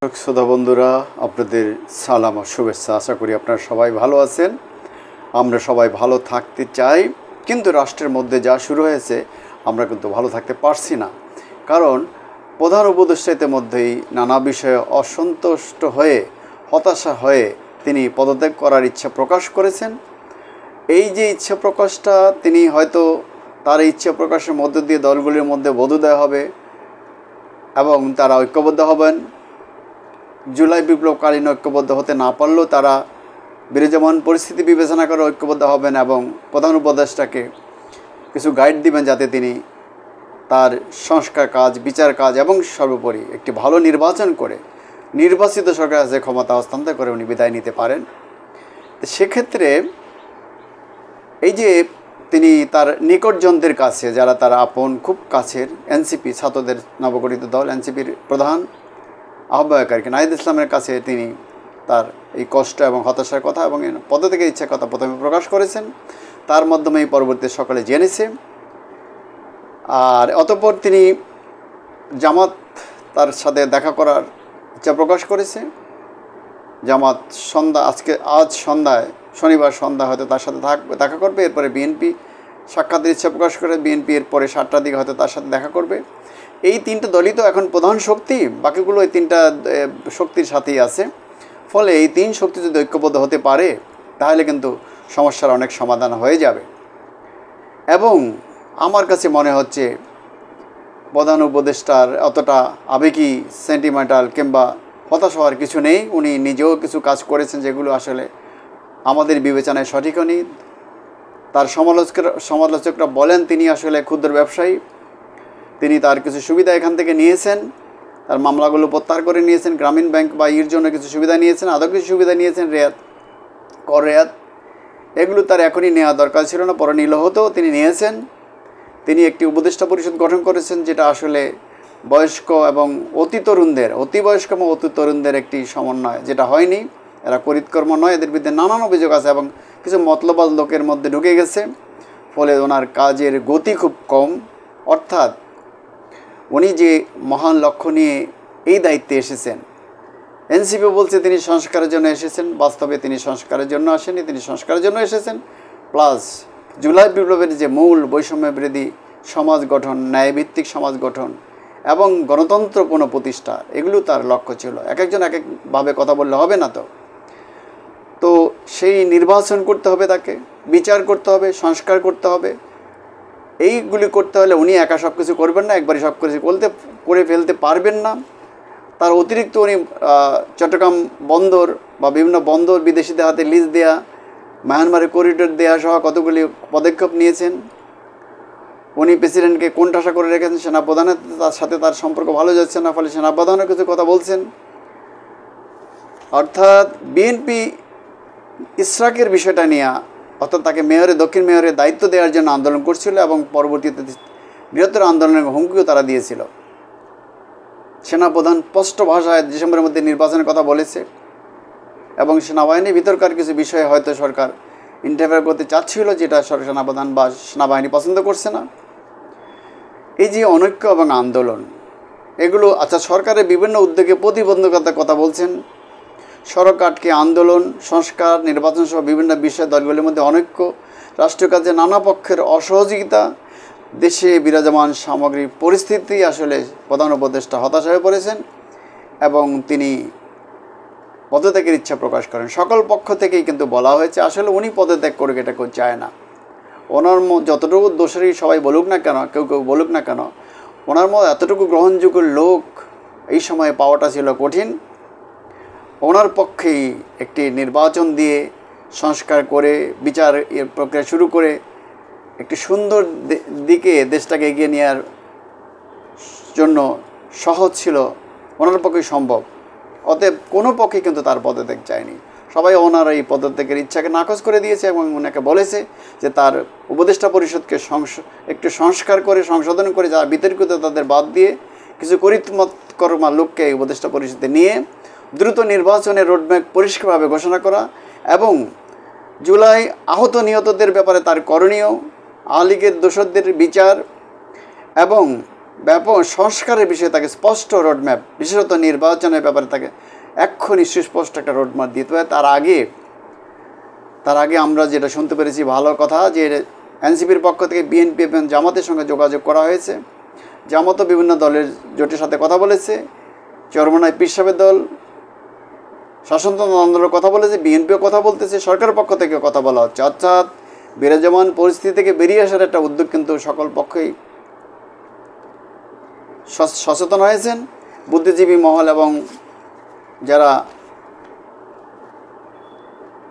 শ্রোতা বন্ধুরা, আপনাদের সালাম ও শুভেচ্ছা। আশা করি আপনারা সবাই ভালো আছেন। আমরা সবাই ভালো থাকতে চাই, কিন্তু রাষ্ট্রের মধ্যে যা শুরু হয়েছে আমরা কিন্তু ভালো থাকতে পারছি না। কারণ প্রধান উপদেষ্টা ইতিমধ্যেই নানা বিষয়ে অসন্তুষ্ট হয়ে, হতাশা হয়ে তিনি পদত্যাগ করার ইচ্ছা প্রকাশ করেছেন। এই যে ইচ্ছা প্রকাশটা, তিনি হয়তো তার ইচ্ছা প্রকাশের মধ্য দিয়ে দলগুলির মধ্যে বোধোদয় হবে এবং তারা ঐক্যবদ্ধ হবেন। জুলাই বিপ্লবকালীন ঐক্যবদ্ধ হতে না পারলেও তারা বিরাজমান পরিস্থিতি বিবেচনা করে ঐক্যবদ্ধ হবেন এবং প্রধান উপদেষ্টাকে কিছু গাইড দিবেন, যাতে তিনি তার সংস্কার কাজ, বিচার কাজ এবং সর্বোপরি একটি ভালো নির্বাচন করে নির্বাচিত সরকারের কাছে ক্ষমতা হস্তান্তর করে উনি বিদায় নিতে পারেন। সেক্ষেত্রে এই যে তিনি তার নিকটজনদের কাছে, যারা তার আপন খুব কাছের এনসিপি, ছাত্রদের নবগঠিত দল এনসিপির প্রধান আহ্বায়ক আর কি নাহিদ ইসলামের কাছে তিনি তার এই কষ্ট এবং হতাশার কথা এবং পদত্যাগের ইচ্ছার কথা প্রথমে প্রকাশ করেছেন। তার মাধ্যমেই পরবর্তী সকলে জেনেছে। আর অতঃপর তিনি জামাত তার সাথে দেখা করার ইচ্ছা প্রকাশ করেছে। জামাত আজ সন্ধ্যায়, শনিবার সন্ধ্যা হয়তো তার সাথে দেখা করবে। এরপরে বিএনপি সাক্ষাতের ইচ্ছা প্রকাশ করে, বিএনপি এরপরে 7টার দিকে হয়তো তার সাথে দেখা করবে। এই তিনটা দলই তো এখন প্রধান শক্তি, বাকিগুলো এই তিনটা শক্তির সাথেই আছে। ফলে এই তিন শক্তি যদি ঐক্যবদ্ধ হতে পারে তাহলে কিন্তু সমস্যার অনেক সমাধান হয়ে যাবে। এবং আমার কাছে মনে হচ্ছে প্রধান উপদেষ্টার অতটা আবেগী, সেন্টিমেন্টাল কিংবা হতাশ হওয়ার কিছু নেই। উনি নিজেও কিছু কাজ করেছেন যেগুলো আসলে আমাদের বিবেচনায় সঠিক হয়নি। তার সমালোচকরা বলেন তিনি আসলে ক্ষুদ্র ব্যবসায়ী, তিনি তার কিছু সুবিধা এখান থেকে নিয়েছেন, তার মামলাগুলো প্রত্যাহার করে নিয়েছেন, গ্রামীণ ব্যাংক বা ইর জন্য কিছু সুবিধা নিয়েছেন, আরও কিছু সুবিধা নিয়েছেন, কর রেয়াত, এগুলো তার এখনই নেওয়া দরকার ছিল না, পরে নিল হতো, তিনি নিয়েছেন। তিনি একটি উপদেষ্টা পরিষদ গঠন করেছেন, যেটা আসলে বয়স্ক এবং অতি বয়স্ক এবং অতি তরুণদের একটি সমন্বয়, যেটা হয়নি। এরা করিতকর্ম নয়, এদের বিরুদ্ধে নানান অভিযোগ আছে এবং কিছু মতলবাজ লোকের মধ্যে ঢুকে গেছে। ফলে ওনার কাজের গতি খুব কম। অর্থাৎ উনি যে মহান লক্ষ্য নিয়ে এই দায়িত্বে এসেছেন, এনসিপি বলছে তিনি সংস্কারের জন্য এসেছেন, বাস্তবে তিনি সংস্কারের জন্য আসেনি, তিনি সংস্কারের জন্য এসেছেন। প্লাস জুলাই বিপ্লবের যে মূল বৈষম্য বিরোধী সমাজ গঠন, ন্যায়ভিত্তিক সমাজ গঠন এবং গণতন্ত্র পুনঃপ্রতিষ্ঠা, এগুলো তার লক্ষ্য ছিল। এক একজন এক একভাবে কথা বললে হবে না। তো সেই নির্বাচন করতে হবে, তাকে বিচার করতে হবে, সংস্কার করতে হবে। এইগুলি করতে হলে উনি একা সব কিছু করবেন না, একবারই সব কিছু করে ফেলতে পারবেন না। তার অতিরিক্ত উনি চট্টগ্রাম বন্দর বা বিভিন্ন বন্দর বিদেশিদের হাতে লিজ দেয়া, মায়ানমারে করিডোর দেওয়া সহ কতগুলি পদক্ষেপ নিয়েছেন। উনি প্রেসিডেন্টকে কোণঠাসা করে রেখেছেন, সেনাপ্রধানের তার সাথে তার সম্পর্ক ভালো যাচ্ছে না, ফলে সেনাপ্রধানও কিছু কথা বলছেন। অর্থাৎ বিএনপি ইশরাকের বিষয়টা নিয়ে, অর্থাৎ তাকে দক্ষিণ মেয়রের দায়িত্ব দেওয়ার জন্য আন্দোলন করছিল এবং পরবর্তীতে বৃহত্তর আন্দোলনের হুমকিও তারা দিয়েছিল। সেনাপ্রধান স্পষ্ট ভাষায় ডিসেম্বরের মধ্যে নির্বাচনের কথা বলেছে এবং সেনাবাহিনীর ভিতরকার কিছু বিষয়ে হয়তো সরকার ইন্টারফেয়ার করতে চাচ্ছিল, যেটা সেনাপ্রধান বা সেনাবাহিনী পছন্দ করছে না। এই যে অনৈক্য এবং আন্দোলন, এগুলো সরকারের বিভিন্ন উদ্যোগে প্রতিবন্ধকতার কথা বলছেন। সড়ক আটকে আন্দোলন, সংস্কার, নির্বাচন সহ বিভিন্ন বিষয়ে দলগুলির মধ্যে অনৈক্য, রাষ্ট্রীয় কাজে নানা পক্ষের অসহযোগিতা, দেশে বিরাজমান সামগ্রিক পরিস্থিতি, আসলে প্রধান উপদেষ্টা হতাশ হয়ে পড়েছেন এবং তিনি পদত্যাগের ইচ্ছা প্রকাশ করেন। সকল পক্ষ থেকেই কিন্তু বলা হয়েছে আসলে উনি পদত্যাগ করুক, এটা কেউ চায় না। ওনার যতটুকু দোষেরই সবাই বলুক না কেন, কেউ বলুক না কেন, ওনার মতো এতটুকু গ্রহণযোগ্য লোক এই সময়ে পাওয়াটা ছিল কঠিন। ওনার পক্ষেই একটি নির্বাচন দিয়ে সংস্কার করে বিচার প্রক্রিয়া শুরু করে একটি সুন্দর দিকে দেশটাকে এগিয়ে নেওয়ার জন্য সহজ ছিল, ওনার পক্ষেই সম্ভব। অতএব কোনো পক্ষে কিন্তু তার পদত্যাগ চায়নি। সবাই ওনার এই পদত্যাগের ইচ্ছাকে নাকচ করে দিয়েছে এবং ওনাকে বলেছে যে তার উপদেষ্টা পরিষদকে একটু সংস্কার করে, সংশোধন করে, যারা বিতর্কিত তাদের বাদ দিয়ে কিছু কর্মা লোককে এই উপদেষ্টা পরিষদে নিয়ে দ্রুত নির্বাচনের রোডম্যাপ পরিষ্কারভাবে ঘোষণা করা এবং জুলাই আহত নিহতদের ব্যাপারে তার করণীয়, আওয়ামী লীগের দোষরদের বিচার এবং ব্যাপক সংস্কারের বিষয়ে তাকে স্পষ্ট রোডম্যাপ, বিশেষত নির্বাচনের ব্যাপারে তাকে এক্ষুনি সুস্পষ্ট একটা রোডম্যাপ দিতে হবে। তার আগে আমরা যেটা শুনতে পেরেছি ভালো কথা, যে এনসিপির পক্ষ থেকে বিএনপি এবং জামাতের সঙ্গে যোগাযোগ করা হয়েছে। জামাতও বিভিন্ন দলের জোটের সাথে কথা বলেছে, চরমনায় পীর সাহেবের দল, শাসনতন্ত্র আন্দোলনের কথা বলেছে, বিএনপিও কথা বলতেছে, সরকারের পক্ষ থেকে কথা বলা হচ্ছে। অর্থাৎ বিরাজমান পরিস্থিতি থেকে বেরিয়ে আসার একটা উদ্যোগ কিন্তু সকল পক্ষই সচেতন হয়েছেন। বুদ্ধিজীবী মহল এবং যারা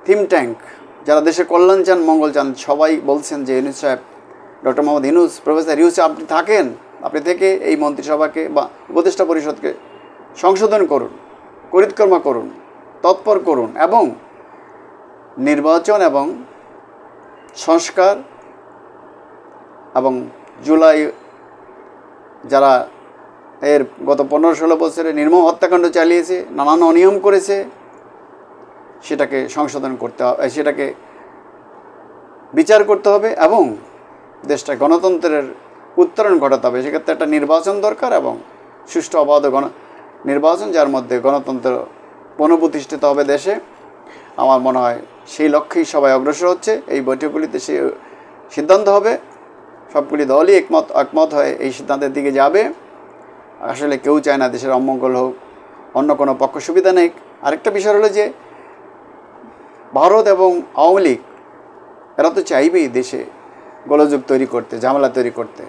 থিম ট্যাঙ্ক, যারা দেশের কল্যাণ চান, মঙ্গল চান, সবাই বলছেন যে ইউনূস সাহেব, ডক্টর মোহাম্মদ ইউনূস, প্রফেসর ইউনূস, আপনি থেকে এই মন্ত্রিসভাকে বা উপদেষ্টা পরিষদকে সংশোধন করুন, করিতকর্মা করুন, তৎপর করুন এবং নির্বাচন এবং সংস্কার এবং জুলাই যারা এর গত 15-16 বছরে নির্মম হত্যাকাণ্ড চালিয়েছে, নানান অনিয়ম করেছে, সেটাকে সংশোধন করতে হবে, সেটাকে বিচার করতে হবে এবং দেশটা গণতন্ত্রের উত্তরণ ঘটাতে হবে। সেক্ষেত্রে একটা নির্বাচন দরকার এবং সুষ্ঠু অবাধ নির্বাচন, যার মধ্যে গণতন্ত্র পুনঃপ্রতিষ্ঠিত হবে দেশে। আমার মনে হয় সেই লক্ষ্যেই সবাই অগ্রসর হচ্ছে। এই বৈঠকগুলিতে সেই সিদ্ধান্ত হবে, সবগুলি দলই একমত হয়ে এই সিদ্ধান্তের দিকে যাবে। আসলে কেউ চায় না দেশের অমঙ্গল হোক, অন্য কোনো পক্ষ সুবিধা নেই। আরেকটা বিষয় হলো যে ভারত এবং আওয়ামী লীগ এরা তো চাইবেই দেশে গোলযোগ তৈরি করতে, ঝামেলা তৈরি করতে।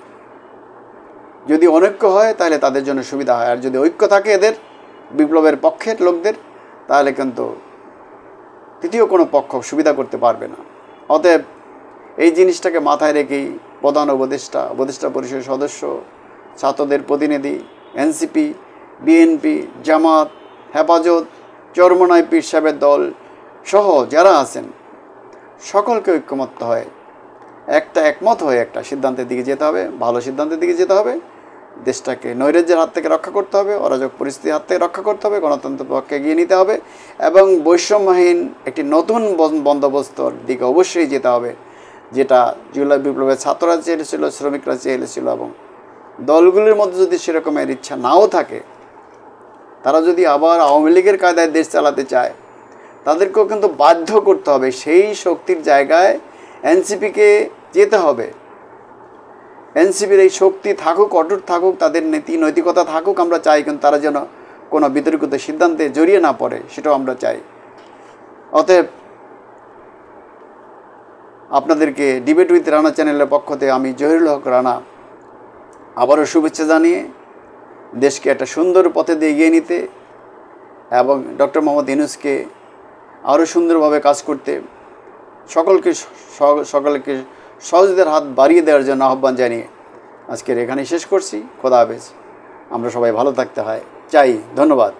যদি অনৈক্য হয় তাহলে তাদের জন্য সুবিধা হয়, আর যদি ঐক্য থাকে এদের বিপ্লবের পক্ষের লোকদের, তাহলে কিন্তু তৃতীয় কোনো পক্ষ সুবিধা করতে পারবে না। অতএব এই জিনিসটাকে মাথায় রেখেই প্রধান উপদেষ্টা পরিষদের সদস্য, ছাত্রদের প্রতিনিধি, এনসিপি, বিএনপি, জামাত, হেফাজত, চরমনায় পীর সাহেবের দল সহ যারা আছেন সকলকে ঐক্যমত্য হয় একমত হয়ে একটা সিদ্ধান্তের দিকে যেতে হবে, ভালো সিদ্ধান্তের দিকে যেতে হবে। দেশটাকে নৈরাজ্যের হাত থেকে রক্ষা করতে হবে, অরাজক পরিস্থিতির হাত থেকে রক্ষা করতে হবে, গণতন্ত্রের পক্ষে এগিয়ে নিতে হবে এবং বৈষম্যহীন একটি নতুন বন্দোবস্তর দিকে অবশ্যই যেতে হবে, যেটা জুলাই বিপ্লবের ছাত্ররা চেয়েছিল, শ্রমিকরা চেয়েছিল। এবং দলগুলির মধ্যে যদি সেরকমের ইচ্ছা নাও থাকে, তারা যদি আবার আওয়ামী লীগের কায়দায় দেশ চালাতে চায়, তাদেরকেও কিন্তু বাধ্য করতে হবে সেই শক্তির জায়গায় এনসিপিকে যেতে হবে। এনসিপির এই শক্তি থাকুক, অটুট থাকুক, তাদের নৈতিকতা থাকুক, আমরা চাই, কিন্তু তারা যেন কোনো বিতর্কিত সিদ্ধান্তে জড়িয়ে না পড়ে, সেটাও আমরা চাই। অতএব আপনাদেরকে ডিবেট উইথ রানা চ্যানেলের পক্ষ থেকে আমি জহিরুল হক রানা আবারও শুভেচ্ছা জানিয়ে দেশকে একটা সুন্দর পথে দিয়ে এগিয়ে নিতে এবং ডক্টর মোহাম্মদ ইউনূসকে আরও সুন্দরভাবে কাজ করতে সকলকে সহযোগিতার হাত বাড়িয়ে দেওয়ার জন্য আহ্বান জানিয়ে আজকের এখানেই শেষ করছি। খোদা হাফেজ। আমরা সবাই ভালো থাকতে চাই। ধন্যবাদ।